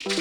The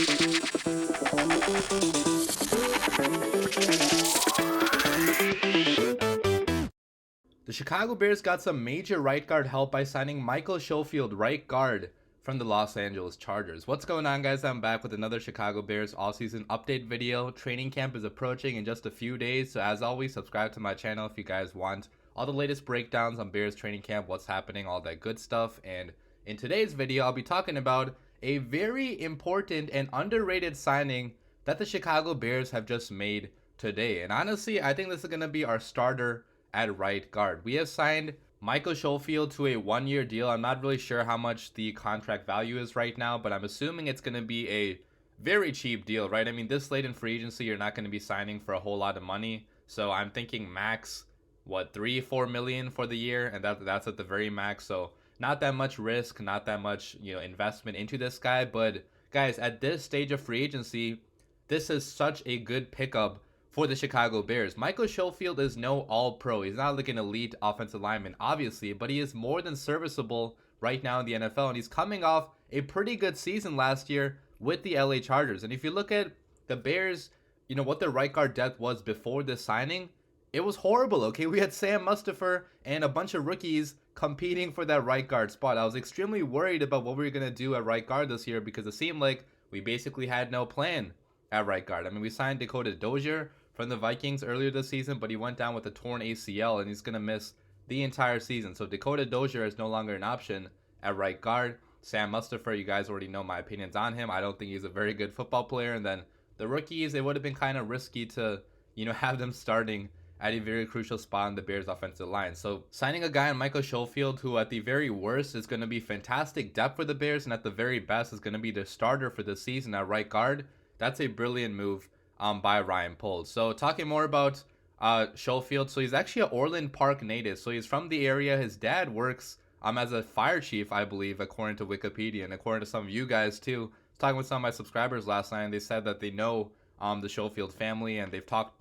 Chicago Bears got some major right guard help by signing Michael Schofield, right guard, from the Los Angeles Chargers. What's going on, guys? I'm back with another Chicago Bears offseason update video. Training camp is approaching in just a few days, so as always, subscribe to my channel if you guys want all the latest breakdowns on Bears training camp, what's happening, all that good stuff. And in today's video, I'll be talking about a very important and underrated signing that the Chicago Bears have just made today. And honestly, I think this is going to be our starter at right guard. We have signed Michael Schofield to a one-year deal. I'm not really sure how much the contract value is right now, but I'm assuming it's going to be a very cheap deal, right? I mean, this late in free agency, you're not going to be signing for a whole lot of money. So I'm thinking max, what, 3-4 million for the year, and that's at the very max. So not that much risk, not that much, investment into this guy. But guys, at this stage of free agency, this is such a good pickup for the Chicago Bears. Michael Schofield is no all-pro. He's not like an elite offensive lineman, obviously, but he is more than serviceable right now in the NFL, and he's coming off a pretty good season last year with the LA Chargers. And if you look at the Bears, what their right guard depth was before this signing, it was horrible, okay? We had Sam Mustipher and a bunch of rookies competing for that right guard spot. I was extremely worried about what we were going to do at right guard this year because it seemed like we basically had no plan at right guard. I mean, we signed Dakota Dozier from the Vikings earlier this season, but he went down with a torn ACL and he's going to miss the entire season. So Dakota Dozier is no longer an option at right guard. Sam Mustipher, you guys already know my opinions on him. I don't think he's a very good football player. And then the rookies, it would have been kind of risky to, have them starting at a very crucial spot in the Bears offensive line. So signing a guy in Michael Schofield, who at the very worst is going to be fantastic depth for the Bears, and at the very best is going to be the starter for the season at right guard, that's a brilliant move by Ryan Poles. So talking more about Schofield, so he's actually an Orland Park native. So he's from the area. His dad works as a fire chief, I believe, according to Wikipedia, and according to some of you guys too. I was talking with some of my subscribers last night, and they said that they know the Schofield family, and they've talked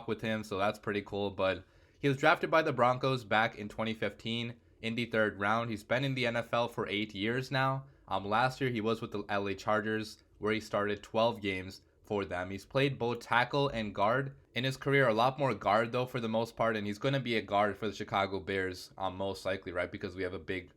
with him, so that's pretty cool. But he was drafted by the Broncos back in 2015 in the 3rd round. He's been in the NFL for 8 years now. Last year he was with the LA Chargers, where he started 12 games for them. He's played both tackle and guard in his career, a lot more guard though for the most part, and he's going to be a guard for the Chicago Bears most likely, right? Because we have a big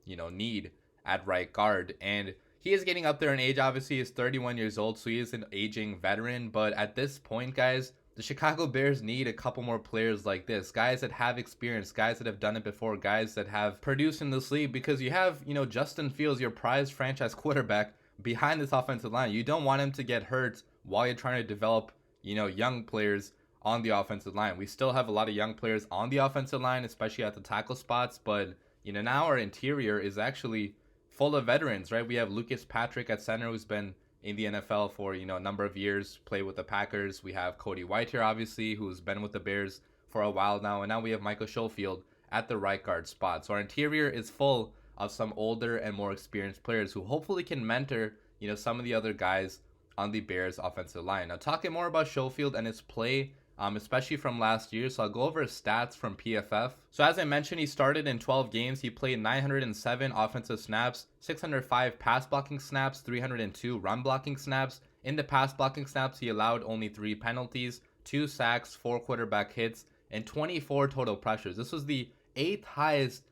need at right guard, and he is getting up there in age. Obviously he's 31 years old, so he is an aging veteran, but at this point, guys, the Chicago Bears need a couple more players like this, guys that have experience, guys that have done it before, guys that have produced in this league, because you have, Justin Fields, your prized franchise quarterback, behind this offensive line. You don't want him to get hurt while you're trying to develop, young players on the offensive line. We still have a lot of young players on the offensive line, especially at the tackle spots, but, now our interior is actually full of veterans, right? We have Lucas Patrick at center, who's been in the NFL for, a number of years, played with the Packers. We have Cody White here, obviously, who's been with the Bears for a while now, and now we have Michael Schofield at the right guard spot. So our interior is full of some older and more experienced players who hopefully can mentor, some of the other guys on the Bears offensive line. Now, talking more about Schofield and his play, especially from last year. So I'll go over his stats from PFF. So as I mentioned, he started in 12 games. He played 907 offensive snaps, 605 pass blocking snaps, 302 run blocking snaps. In the pass blocking snaps, he allowed only 3 penalties, 2 sacks, 4 quarterback hits, and 24 total pressures. This was the 8th highest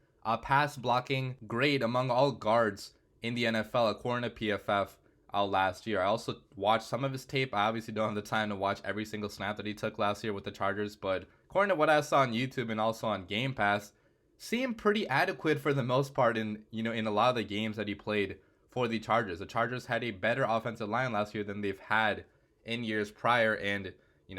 pass blocking grade among all guards in the NFL, according to PFF last year. I also watched some of his tape. I obviously don't have the time to watch every single snap that he took last year with the Chargers, but according to what I saw on YouTube and also on Game Pass, seemed pretty adequate for the most part in a lot of the games that he played for the Chargers. The Chargers had a better offensive line last year than they've had in years prior, and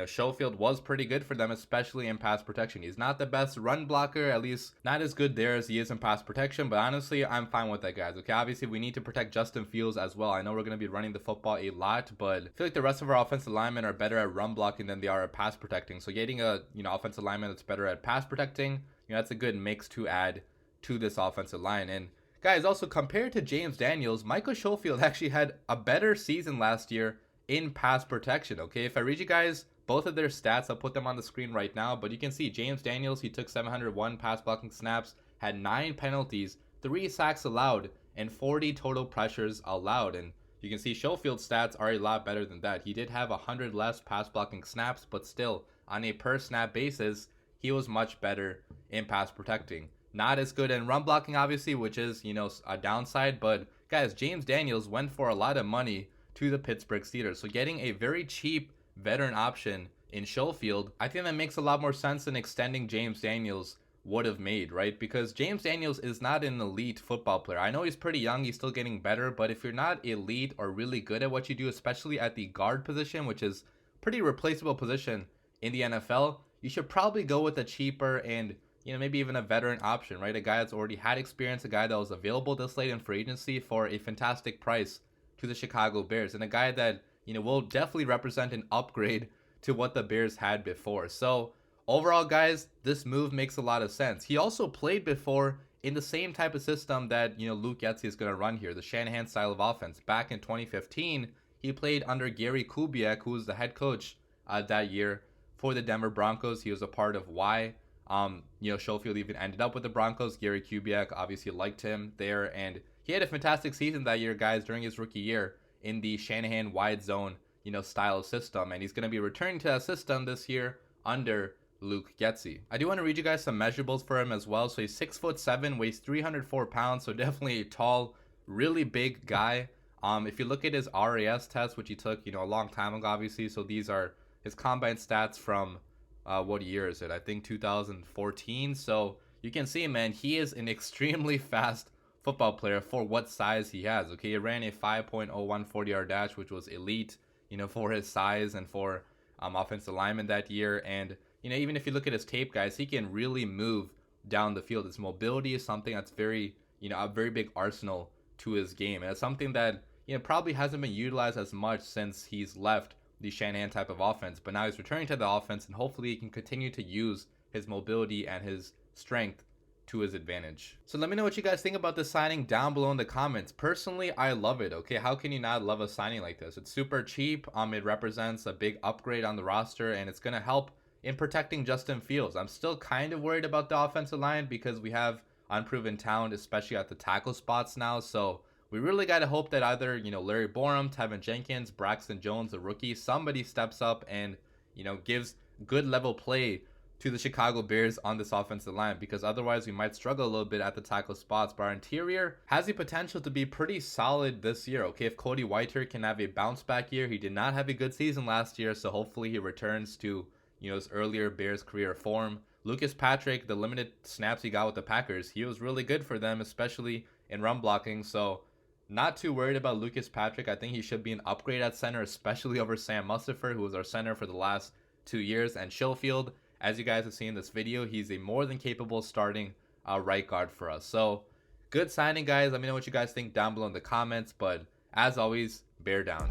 Schofield was pretty good for them, especially in pass protection. He's not the best run blocker, at least not as good there as he is in pass protection, but honestly, I'm fine with that, guys. Okay, obviously, we need to protect Justin Fields as well. I know we're going to be running the football a lot, but I feel like the rest of our offensive linemen are better at run blocking than they are at pass protecting. So getting a, offensive lineman that's better at pass protecting, that's a good mix to add to this offensive line. And guys, also compared to James Daniels, Michael Schofield actually had a better season last year in pass protection. Okay, if I read you guys both of their stats, I'll put them on the screen right now, but you can see James Daniels, he took 701 pass blocking snaps, had 9 penalties, 3 sacks allowed, and 40 total pressures allowed. And you can see Schofield's stats are a lot better than that. He did have 100 less pass blocking snaps, but still, on a per snap basis, he was much better in pass protecting. Not as good in run blocking, obviously, which is, a downside. But guys, James Daniels went for a lot of money to the Pittsburgh Steelers. So getting a very cheap veteran option in Schofield, I think that makes a lot more sense than extending James Daniels would have made, right? Because James Daniels is not an elite football player. I know he's pretty young, he's still getting better, but if you're not elite or really good at what you do, especially at the guard position, which is pretty replaceable position in the NFL, you should probably go with a cheaper and maybe even a veteran option, right? A guy that's already had experience, a guy that was available this late in free agency for a fantastic price to the Chicago Bears, and a guy that, will definitely represent an upgrade to what the Bears had before. So overall, guys, this move makes a lot of sense. He also played before in the same type of system that, Luke Getsy is going to run here, the Shanahan style of offense. Back in 2015, he played under Gary Kubiak, who was the head coach that year for the Denver Broncos. He was a part of why Schofield even ended up with the Broncos. Gary Kubiak obviously liked him there, and he had a fantastic season that year, guys, during his rookie year in the Shanahan wide zone, style system. And he's going to be returning to that system this year under Luke Getsy. I do want to read you guys some measurables for him as well. So he's 6'7", weighs 304 pounds, so definitely a tall, really big guy. If you look at his RAS test, which he took, a long time ago, obviously. So these are his combine stats from what year is it? I think 2014. So you can see, man, he is an extremely fast football player for what size he has. Okay, he ran a 5.01 40-yard dash, which was elite, for his size and for offensive lineman that year. And even if you look at his tape, guys, he can really move down the field. His mobility is something that's very, a very big arsenal to his game. And it's something that, probably hasn't been utilized as much since he's left the Shanahan type of offense. But now he's returning to the offense, and hopefully he can continue to use his mobility and his strength to his advantage. So let me know what you guys think about this signing down below in the comments. Personally, I love it. Okay, how can you not love a signing like this? It's super cheap. It represents a big upgrade on the roster, and it's going to help in protecting Justin Fields. I'm still kind of worried about the offensive line because we have unproven talent, especially at the tackle spots now. So we really got to hope that either, Larry Borum, Tevin Jenkins, Braxton Jones, the rookie, somebody steps up and, gives good level play to the Chicago Bears on this offensive line, because otherwise we might struggle a little bit at the tackle spots. But our interior has the potential to be pretty solid this year. Okay, if Cody Whitehair can have a bounce back year, he did not have a good season last year, so hopefully he returns to, his earlier Bears career form. Lucas Patrick, the limited snaps he got with the Packers, he was really good for them, especially in run blocking. So not too worried about Lucas Patrick. I think he should be an upgrade at center, especially over Sam Mustipher, who was our center for the last 2 years. And Schofield, as you guys have seen in this video, he's a more than capable starting right guard for us. So good signing, guys. Let me know what you guys think down below in the comments. But as always, bear down.